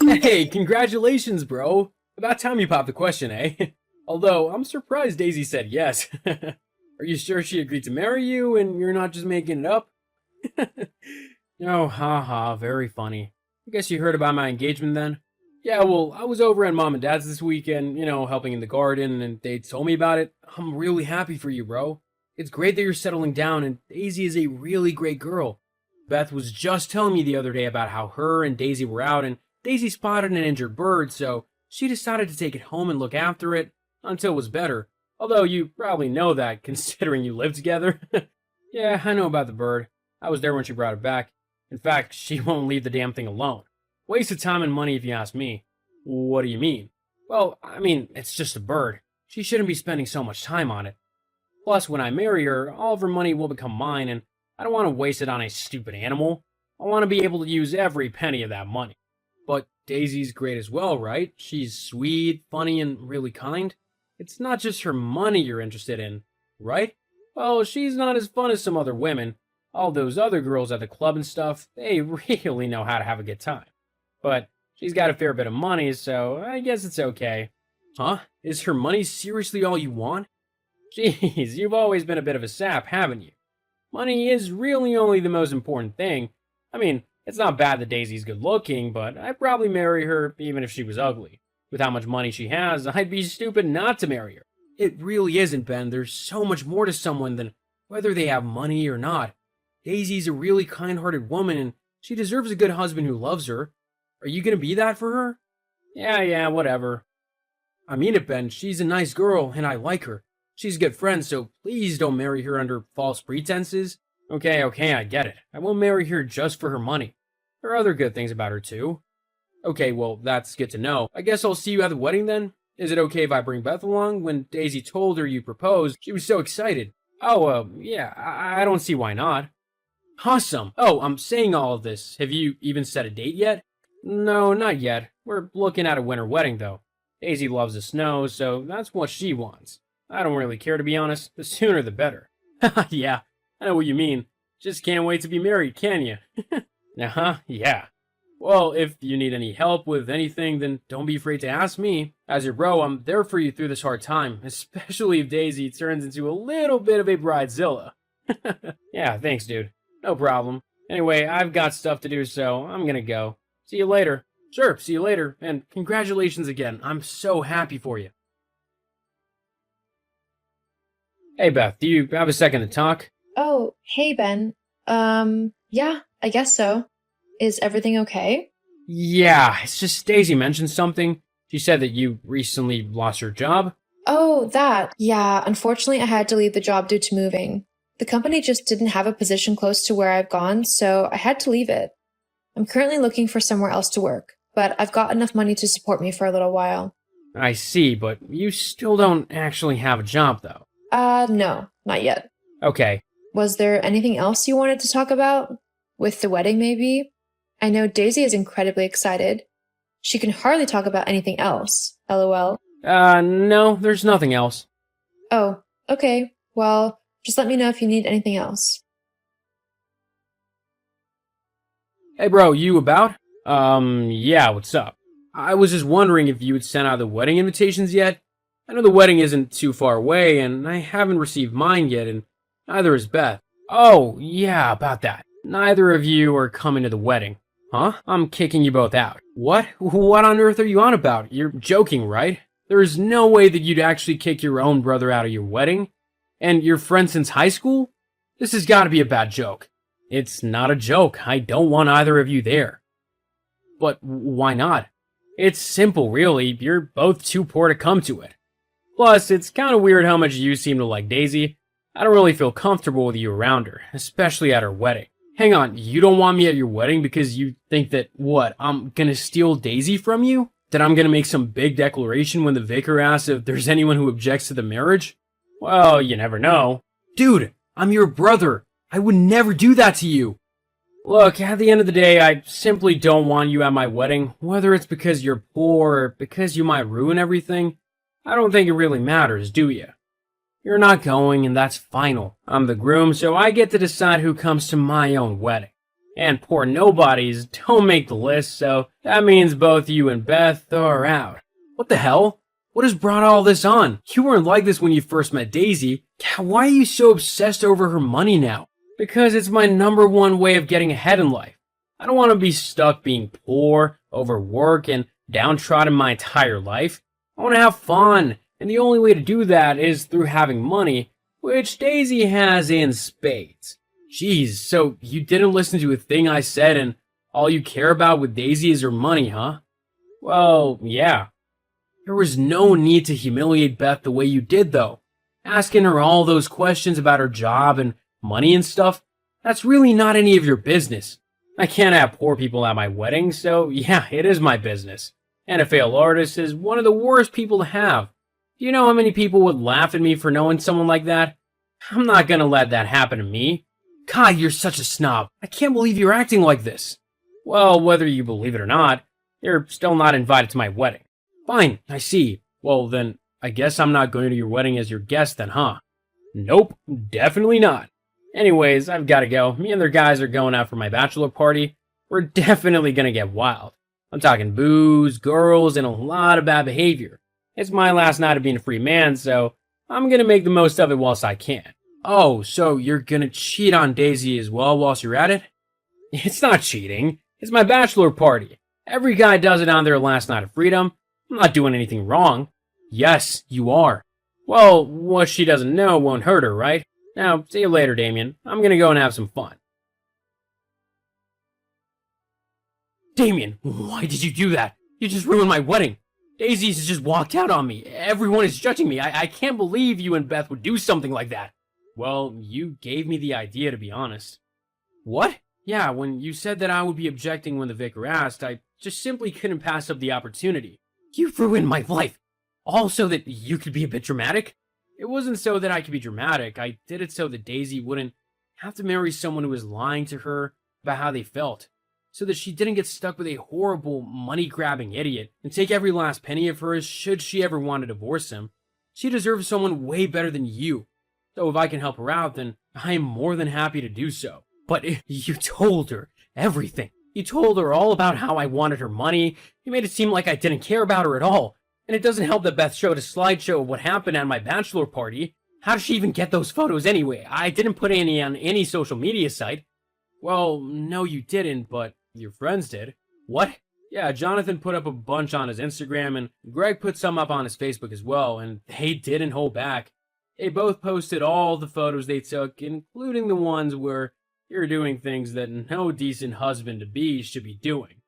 Hey, congratulations, bro. About time you popped the question, eh? Although, I'm surprised Daisy said yes. Are you sure she agreed to marry you and you're not just making it up? Oh, haha, very funny. I guess you heard about my engagement then? Yeah, well, I was over at mom and dad's this weekend, helping in the garden, and they told me about it. I'm really happy for you, bro. It's great that you're settling down, and Daisy is a really great girl. Beth was just telling me the other day about how her and Daisy were out, and Daisy spotted an injured bird, so she decided to take it home and look after it until it was better. Although you probably know that, considering you live together. Yeah, I know about the bird. I was there when she brought it back. In fact, she won't leave the damn thing alone. Waste of time and money if you ask me. What do you mean? Well, I mean, it's just a bird. She shouldn't be spending so much time on it. Plus, when I marry her, all of her money will become mine, and I don't want to waste it on a stupid animal. I want to be able to use every penny of that money. But Daisy's great as well, right? She's sweet, funny, and really kind. It's not just her money you're interested in, right? Well, she's not as fun as some other women. All those other girls at the club and stuff, they really know how to have a good time. But she's got a fair bit of money, so I guess it's okay. Huh? Is her money seriously all you want? Jeez, you've always been a bit of a sap, haven't you? Money is really only the most important thing. I mean, it's not bad that Daisy's good looking, but I'd probably marry her even if she was ugly. With how much money she has, I'd be stupid not to marry her. It really isn't, Ben. There's so much more to someone than whether they have money or not. Daisy's a really kind-hearted woman, and she deserves a good husband who loves her. Are you gonna be that for her? Yeah, whatever. I mean it, Ben. She's a nice girl, and I like her. She's a good friend, so please don't marry her under false pretenses. Okay, I get it. I won't marry her just for her money. There are other good things about her, too. Okay, well, that's good to know. I guess I'll see you at the wedding then? Is it okay if I bring Beth along? When Daisy told her you proposed, she was so excited. Oh, yeah, I don't see why not. Awesome. Oh, I'm saying all of this. Have you even set a date yet? No, not yet. We're looking at a winter wedding, though. Daisy loves the snow, so that's what she wants. I don't really care, to be honest. The sooner the better. Yeah, I know what you mean. Just can't wait to be married, can you? Yeah. Well, if you need any help with anything, then don't be afraid to ask me. As your bro, I'm there for you through this hard time, especially if Daisy turns into a little bit of a bridezilla. Yeah, thanks, dude. No problem. Anyway, I've got stuff to do, so I'm gonna go. See you later. Sure, see you later, and congratulations again. I'm so happy for you. Hey, Beth, do you have a second to talk? Oh, hey, Ben. Yeah, I guess so. Is everything okay? Yeah, it's just Daisy mentioned something. She said that you recently lost your job. Oh, that. Yeah, unfortunately, I had to leave the job due to moving. The company just didn't have a position close to where I've gone, so I had to leave it. I'm currently looking for somewhere else to work, but I've got enough money to support me for a little while. I see, but you still don't actually have a job, though. No, not yet. Okay. Was there anything else you wanted to talk about? With the wedding, maybe? I know Daisy is incredibly excited. She can hardly talk about anything else, lol. No, there's nothing else. Oh, okay. Well, just let me know if you need anything else. Hey, bro, you about? Yeah, what's up? I was just wondering if you had sent out the wedding invitations yet. I know the wedding isn't too far away, and I haven't received mine yet, and neither has Beth. Oh, yeah, about that. Neither of you are coming to the wedding. Huh? I'm kicking you both out. What? What on earth are you on about? You're joking, right? There's no way that you'd actually kick your own brother out of your wedding? And you're friends since high school? This has got to be a bad joke. It's not a joke. I don't want either of you there. But why not? It's simple, really. You're both too poor to come to it. Plus, it's kind of weird how much you seem to like Daisy. I don't really feel comfortable with you around her, especially at her wedding. Hang on, you don't want me at your wedding because you think that, what, I'm gonna steal Daisy from you? That I'm gonna make some big declaration when the vicar asks if there's anyone who objects to the marriage? Well, you never know. Dude, I'm your brother. I would never do that to you. Look, at the end of the day, I simply don't want you at my wedding, whether it's because you're poor or because you might ruin everything. I don't think it really matters, do you? You're not going, and that's final. I'm the groom, so I get to decide who comes to my own wedding. And poor nobodies don't make the list, so that means both you and Beth are out. What the hell? What has brought all this on? You weren't like this when you first met Daisy. Why are you so obsessed over her money now? Because it's my #1 way of getting ahead in life. I don't want to be stuck being poor, overworked, and downtrodden my entire life. I want to have fun, and the only way to do that is through having money, which Daisy has in spades. Jeez, so you didn't listen to a thing I said and all you care about with Daisy is her money, huh? Well, yeah. There was no need to humiliate Beth the way you did, though. Asking her all those questions about her job and money and stuff, that's really not any of your business. I can't have poor people at my wedding, so yeah, it is my business. And a failed artist is one of the worst people to have. Do you know how many people would laugh at me for knowing someone like that? I'm not gonna let that happen to me. God, you're such a snob. I can't believe you're acting like this. Well, whether you believe it or not, you're still not invited to my wedding. Fine, I see. Well, then, I guess I'm not going to your wedding as your guest then, huh? Nope, definitely not. Anyways, I've gotta go. Me and the guys are going out for my bachelor party. We're definitely gonna get wild. I'm talking booze, girls, and a lot of bad behavior. It's my last night of being a free man, so I'm gonna make the most of it whilst I can. Oh, so you're gonna cheat on Daisy as well whilst you're at it? It's not cheating. It's my bachelor party. Every guy does it on their last night of freedom. I'm not doing anything wrong. Yes, you are. Well, what she doesn't know won't hurt her, right? Now, see you later, Damien. I'm gonna go and have some fun. Damien, why did you do that? You just ruined my wedding. Daisy's just walked out on me. Everyone is judging me. I can't believe you and Beth would do something like that. Well, you gave me the idea, to be honest. What? Yeah, when you said that I would be objecting when the vicar asked, I just simply couldn't pass up the opportunity. You ruined my life. All so that you could be a bit dramatic? It wasn't so that I could be dramatic. I did it so that Daisy wouldn't have to marry someone who was lying to her about how they felt. So that she didn't get stuck with a horrible, money-grabbing idiot and take every last penny of hers should she ever want to divorce him. She deserves someone way better than you. So if I can help her out, then I am more than happy to do so. But you told her everything. You told her all about how I wanted her money. You made it seem like I didn't care about her at all. And it doesn't help that Beth showed a slideshow of what happened at my bachelor party. How did she even get those photos anyway? I didn't put any on any social media site. Well, no you didn't, but your friends did. What? Yeah, Jonathan put up a bunch on his Instagram, and Greg put some up on his Facebook as well, and they didn't hold back. They both posted all the photos they took, including the ones where you're doing things that no decent husband-to-be should be doing.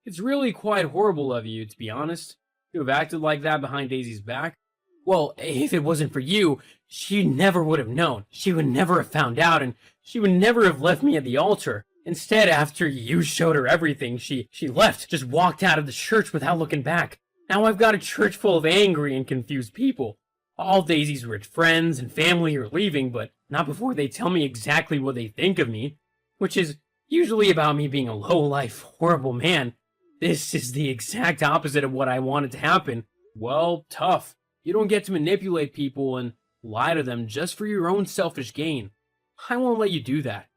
It's really quite horrible of you, to be honest, to have acted like that behind Daisy's back. Well, if it wasn't for you, she never would have known. She would never have found out, and she would never have left me at the altar. Instead, after you showed her everything, she left, just walked out of the church without looking back. Now I've got a church full of angry and confused people. All Daisy's rich friends and family are leaving, but not before they tell me exactly what they think of me, which is usually about me being a low-life, horrible man. This is the exact opposite of what I wanted to happen. Well, tough. You don't get to manipulate people and lie to them just for your own selfish gain. I won't let you do that.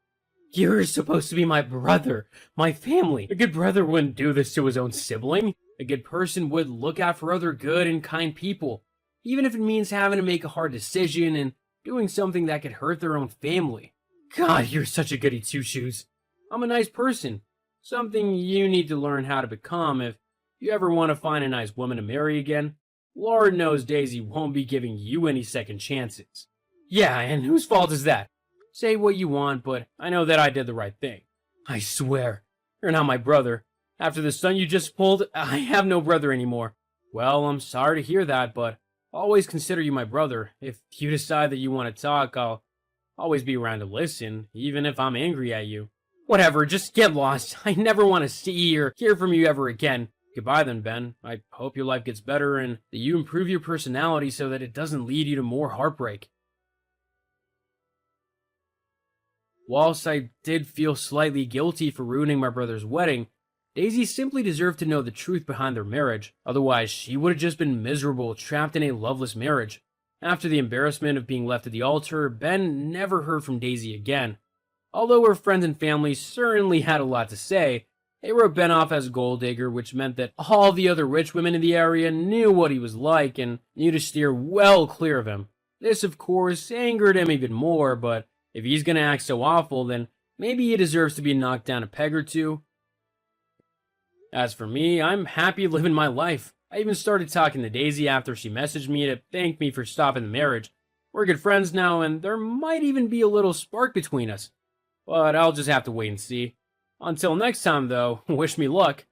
You're supposed to be my brother, my family. A good brother wouldn't do this to his own sibling. A good person would look out for other good and kind people, even if it means having to make a hard decision and doing something that could hurt their own family. God, you're such a goody two-shoes. I'm a nice person. Something you need to learn how to become if you ever want to find a nice woman to marry again. Lord knows Daisy won't be giving you any second chances. Yeah, and whose fault is that? Say what you want, but I know that I did the right thing. I swear, you're not my brother. After the stunt you just pulled, I have no brother anymore. Well, I'm sorry to hear that, but I'll always consider you my brother. If you decide that you want to talk, I'll always be around to listen, even if I'm angry at you. Whatever, just get lost. I never want to see or hear from you ever again. Goodbye then, Ben. I hope your life gets better and that you improve your personality so that it doesn't lead you to more heartbreak. Whilst I did feel slightly guilty for ruining my brother's wedding, Daisy simply deserved to know the truth behind their marriage. Otherwise, she would have just been miserable, trapped in a loveless marriage. After the embarrassment of being left at the altar, Ben never heard from Daisy again. Although her friends and family certainly had a lot to say, they wrote Ben off as a gold digger, which meant that all the other rich women in the area knew what he was like and knew to steer well clear of him. This, of course, angered him even more, but if he's gonna act so awful, then maybe he deserves to be knocked down a peg or two. As for me, I'm happy living my life. I even started talking to Daisy after she messaged me to thank me for stopping the marriage. We're good friends now, and there might even be a little spark between us. But I'll just have to wait and see. Until next time, though, wish me luck.